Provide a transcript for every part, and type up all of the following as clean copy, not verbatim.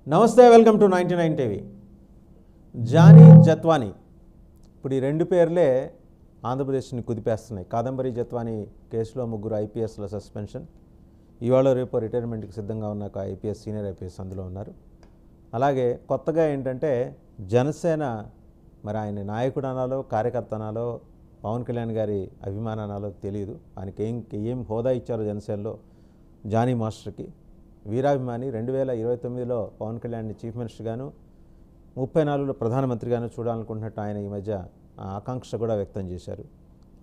నమస్తే, welcome to 99 TV. Jani Jatwani ఇప్పుడు ఈ రెండు పేర్లే ఆంధ్రప్రదేశ్ని కుదిపేస్తున్నాయి. కాదంబరి జత్వానీ కేసులో ముగ్గురు ఐపీఎస్ల సస్పెన్షన్, ఇవాళ రేపు రిటైర్మెంట్కి సిద్ధంగా ఉన్న ఒక ఐపీఎస్, సీనియర్ ఐపీఎస్ అందులో ఉన్నారు. అలాగే కొత్తగా ఏంటంటే జనసేన, మరి ఆయన నాయకుడు అనాలో కార్యకర్త అనాలో పవన్ కళ్యాణ్ గారి అభిమాన అనాలో తెలియదు. ఆయనకి ఏం హోదా ఇచ్చారో జనసేనలో జానీ మాస్టర్కి. వీరాభిమాని 2029లో పవన్ కళ్యాణ్ని చీఫ్ మినిస్టర్గాను 34లో ప్రధానమంత్రిగాను చూడాలనుకుంటున్నట్టు ఆయన ఈ మధ్య ఆకాంక్ష కూడా వ్యక్తం చేశారు.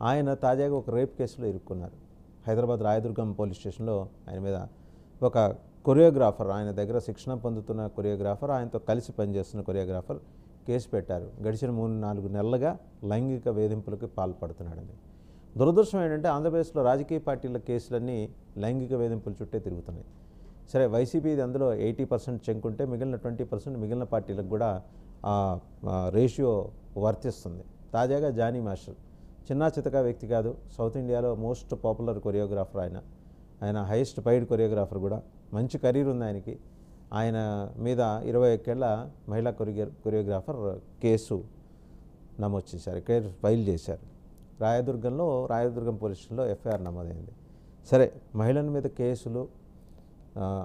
ఆయన తాజాగా ఒక రేప్ కేసులో ఇరుక్కున్నారు. హైదరాబాద్ రాయదుర్గం పోలీస్ స్టేషన్లో ఆయన మీద ఒక కొరియోగ్రాఫర్, ఆయన దగ్గర శిక్షణ పొందుతున్న కొరియోగ్రాఫర్, ఆయనతో కలిసి పనిచేస్తున్న కొరియోగ్రాఫర్ కేసు పెట్టారు. గడిచిన 3-4 నెలలుగా లైంగిక వేధింపులకు పాల్పడుతున్నాడని. దురదృష్టం ఏంటంటే ఆంధ్రప్రదేశ్లో రాజకీయ పార్టీల కేసులన్నీ లైంగిక వేధింపుల చుట్టే తిరుగుతున్నాయి. సరే, వైసీపీది అందులో 80% చెంకుంటే మిగిలిన 20% మిగిలిన పార్టీలకు కూడా రేషియో వర్తిస్తుంది. తాజాగా జానీ మాస్టర్ చిన్నా చితకా వ్యక్తి కాదు, సౌత్ ఇండియాలో మోస్ట్ పాపులర్ కొరియోగ్రాఫర్ ఆయన హైయెస్ట్ పైడ్ కొరియోగ్రాఫర్ కూడా. మంచి కెరీర్ ఉంది ఆయనకి. ఆయన మీద 21 ఏళ్ల మహిళా కొరియోగ్రాఫర్ కేసు నమోదు చేశారు, కేసు ఫైల్ చేశారు. రాయదుర్గం పోలీస్ స్టేషన్లో ఎఫ్ఐఆర్ నమోదైంది. సరే, మహిళల మీద కేసులు,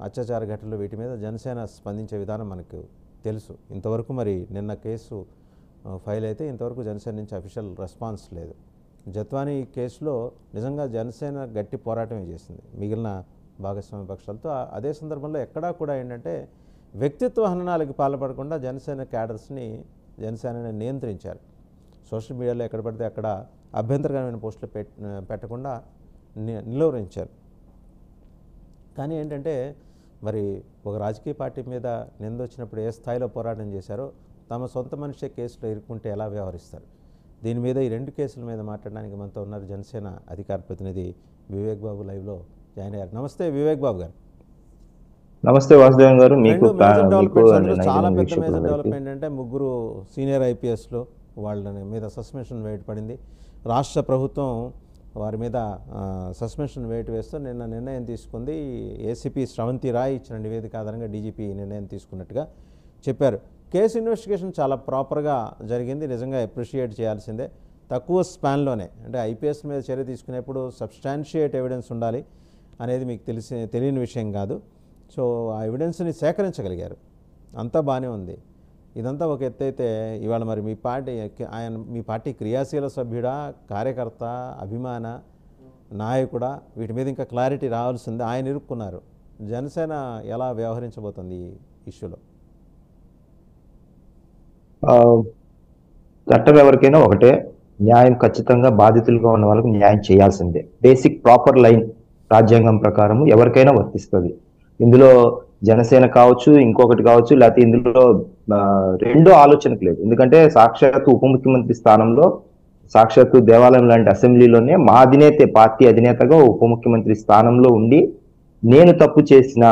అత్యాచార ఘటనలు, వీటి మీద జనసేన స్పందించే విధానం మనకు తెలుసు. ఇంతవరకు మరి నిన్న కేసు ఫైల్ అయితే ఇంతవరకు జనసేన నుంచి అఫీషియల్ రెస్పాన్స్ లేదు. జత్వానీ కేసులో నిజంగా జనసేన గట్టి పోరాటమే చేసింది మిగిలిన భాగస్వామ్య పక్షాలతో. అదే సందర్భంలో ఎక్కడా కూడా ఏంటంటే వ్యక్తిత్వ హననాలకు పాల్పడకుండా జనసేన క్యాడర్స్ని జనసేనని నియంత్రించారు. సోషల్ మీడియాలో ఎక్కడ పడితే అక్కడ అభ్యంతరకరమైన పోస్టులు పెట్టకుండా నిలువరించారు. కానీ ఏంటంటే మరి ఒక రాజకీయ పార్టీ మీద నింద వచ్చినప్పుడు ఏ స్థాయిలో పోరాటం చేశారో, తమ సొంత మనిషే కేసులో ఇరుక్కుంటే ఎలా వ్యవహరిస్తారు, దీని మీద ఈ రెండు కేసుల మీద మాట్లాడడానికి మనతో ఉన్నారు జనసేన అధికార ప్రతినిధి వివేక్ బాబు లైవ్లో జాయిన్ అయ్యారు. నమస్తే వివేక్ బాబు గారు. నమస్తే వాసుదేవన్ గారు. చాలా పెద్ద మేజర్ డెవలప్మెంట్ అంటే ముగ్గురు సీనియర్ ఐపీఎస్లు వాళ్ళ మీద సస్పెన్షన్ వేటు పడింది. రాష్ట్ర ప్రభుత్వం వారి మీద సస్పెన్షన్ వేటు వేస్తూ నిన్న నిర్ణయం తీసుకుంది. ఏసీపీ శ్రవంతి రాయ్ ఇచ్చిన నివేదిక ఆధారంగా డీజీపీ నిర్ణయం తీసుకున్నట్టుగా చెప్పారు. కేసు ఇన్వెస్టిగేషన్ చాలా ప్రాపర్గా జరిగింది, నిజంగా అప్రిషియేట్ చేయాల్సిందే. తక్కువ స్పాన్లోనే, అంటే ఐపీఎస్ మీద చర్య తీసుకునేప్పుడు సబ్స్టాన్షియేట్ ఎవిడెన్స్ ఉండాలి అనేది మీకు తెలియని విషయం కాదు. సో ఆ ఎవిడెన్స్ని సేకరించగలిగారు, అంతా బాగానే ఉంది. ఇదంతా ఒక ఎత్తు అయితే, ఇవాళ మరి మీ పార్టీ క్రియాశీల సభ్యుడా, కార్యకర్త, అభిమాన నాయకుడా, వీటి మీద ఇంకా క్లారిటీ రావాల్సిందే. ఆయన ఇరుక్కున్నారు. జనసేన ఎలా వ్యవహరించబోతుంది ఈ ఇష్యూలో? చట్టం ఎవరికైనా ఒకటే, న్యాయం ఖచ్చితంగా బాధితులుగా ఉన్న వాళ్ళకి న్యాయం చేయాల్సిందే. బేసిక్ ప్రాపర్ లైన్ రాజ్యాంగం ప్రకారం ఎవరికైనా వర్తిస్తుంది. ఇందులో జనసేన కావచ్చు, ఇంకొకటి కావచ్చు, లేకపోతే ఇందులో రెండో ఆలోచనకు లేదు. ఎందుకంటే సాక్షాత్తు ఉప ముఖ్యమంత్రి స్థానంలో, సాక్షాత్తు దేవాలయం లాంటి అసెంబ్లీలోనే మా అధినేత, పార్టీ అధినేతగా ఉప ముఖ్యమంత్రి స్థానంలో ఉండి, నేను తప్పు చేసినా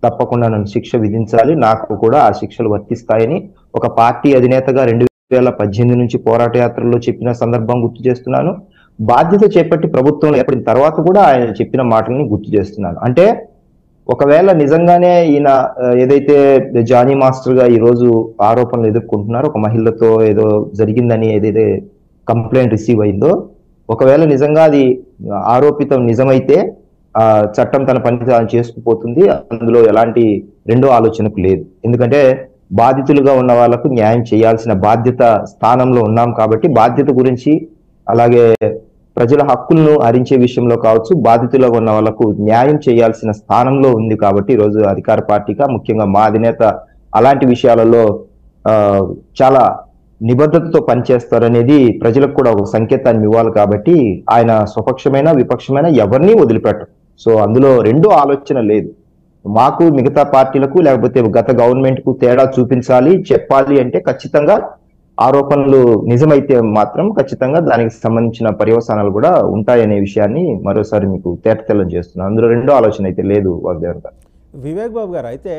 తప్పకుండా నన్ను శిక్ష విధించాలి, నాకు కూడా ఆ శిక్షలు వర్తిస్తాయని ఒక పార్టీ అధినేతగా 2018 నుంచి పోరాట యాత్రలో చెప్పిన సందర్భం గుర్తు చేస్తున్నాను. బాధ్యత చేపట్టి ప్రభుత్వంలో ఏర్పడిన తర్వాత కూడా ఆయన చెప్పిన మాటల్ని గుర్తు చేస్తున్నాను. అంటే ఒకవేళ నిజంగానే ఈయన ఏదైతే జానీ మాస్టర్ గా ఈ రోజు ఆరోపణలు ఎదుర్కొంటున్నారో, ఒక మహిళతో ఏదో జరిగిందని ఏదైతే కంప్లైంట్ రిసీవ్ అయిందో, ఒకవేళ నిజంగా అది ఆరోపితం నిజమైతే చట్టం తన పని తాను చేసుకుపోతుంది. అందులో ఎలాంటి రెండో ఆలోచనకు లేదు. ఎందుకంటే బాధితులుగా ఉన్న వాళ్ళకు న్యాయం చేయాల్సిన బాధ్యత స్థానంలో ఉన్నాం కాబట్టి, బాధ్యత గురించి అలాగే ప్రజల హక్కులను హరించే విషయంలో కావచ్చు, బాధితులుగా ఉన్న వాళ్లకు న్యాయం చేయాల్సిన స్థానంలో ఉంది కాబట్టి ఈరోజు అధికార పార్టీగా, ముఖ్యంగా మా అధినేత అలాంటి విషయాలలో చాలా నిబద్ధతతో పనిచేస్తారనేది ప్రజలకు కూడా ఒక సంకేతాన్ని ఇవ్వాలి. కాబట్టి ఆయన స్వపక్షమైన విపక్షమైన ఎవరిని వదిలిపెట్టరు. సో అందులో రెండో ఆలోచన లేదు. మాకు మిగతా పార్టీలకు లేకపోతే గత గవర్నమెంట్ కు తేడా చూపించాలి, చెప్పాలి అంటే ఖచ్చితంగా ఆరోపణలు నిజమైతే మాత్రం ఖచ్చితంగా దానికి సంబంధించిన పర్యవసానాలు కూడా ఉంటాయనే విషయాన్ని మరోసారి మీకు తేటతెల్లం చేస్తున్నాను. అందులో రెండో ఆలోచన అయితే లేదు వాగ్దేవన్ గారు. వివేక్ బాబు గారు, అయితే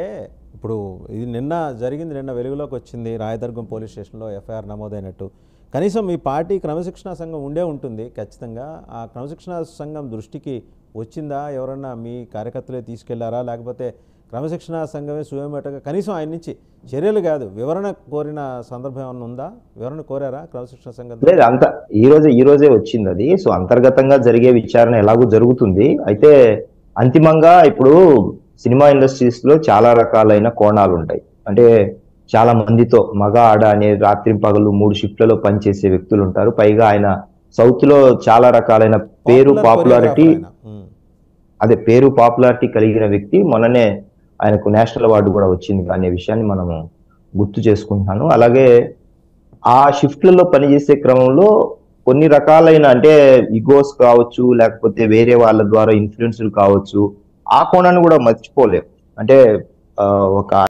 ఇప్పుడు ఇది నిన్న వెలుగులోకి వచ్చింది, రాయదుర్గం పోలీస్ స్టేషన్లో ఎఫ్ఐఆర్ నమోదైనట్టు. కనీసం మీ పార్టీ క్రమశిక్షణా సంఘం ఉండే ఉంటుంది ఖచ్చితంగా. ఆ క్రమశిక్షణా సంఘం దృష్టికి వచ్చిందా? ఎవరన్నా మీ కార్యకర్తలే తీసుకెళ్లారా, లేకపోతే క్రమశిక్షణ సంఘమే సువేమేటగా కనీసం ఆయన నుంచి చర్యలు కాదు వివరణ కోరిన సందర్భం ఏమన్నా ఉందా? వివరణ కోరారా క్రమశిక్షణ సంఘం? లేదు, అంత ఈ రోజే వచ్చింది అది. సో అంతర్గతంగా జరిగే విచారణ ఎలాగో జరుగుతుంది. అయితే అంతిమంగా ఇప్పుడు సినిమా ఇండస్ట్రీస్ లో చాలా రకాలైన కోణాలు ఉంటాయి. అంటే చాలా మందితో మగ ఆడ అనే రాత్రి పగలు 3 షిఫ్ట్లలో పనిచేసే వ్యక్తులు ఉంటారు. పైగా ఆయన సౌత్ లో చాలా రకాలైన పాపులారిటీ కలిగిన వ్యక్తి. మొన్ననే ఆయనకు నేషనల్ అవార్డు కూడా వచ్చింది అనే విషయాన్ని మనము గుర్తు చేసుకుంటున్నాను. అలాగే ఆ షిఫ్ట్లలో పనిచేసే క్రమంలో కొన్ని రకాలైన అంటే ఇగోస్ కావచ్చు, లేకపోతే వేరే వాళ్ళ ద్వారా ఇన్ఫ్లుయెన్స్లు కావచ్చు, ఆ కోణాన్ని కూడా మర్చిపోలేం. అంటే ఒక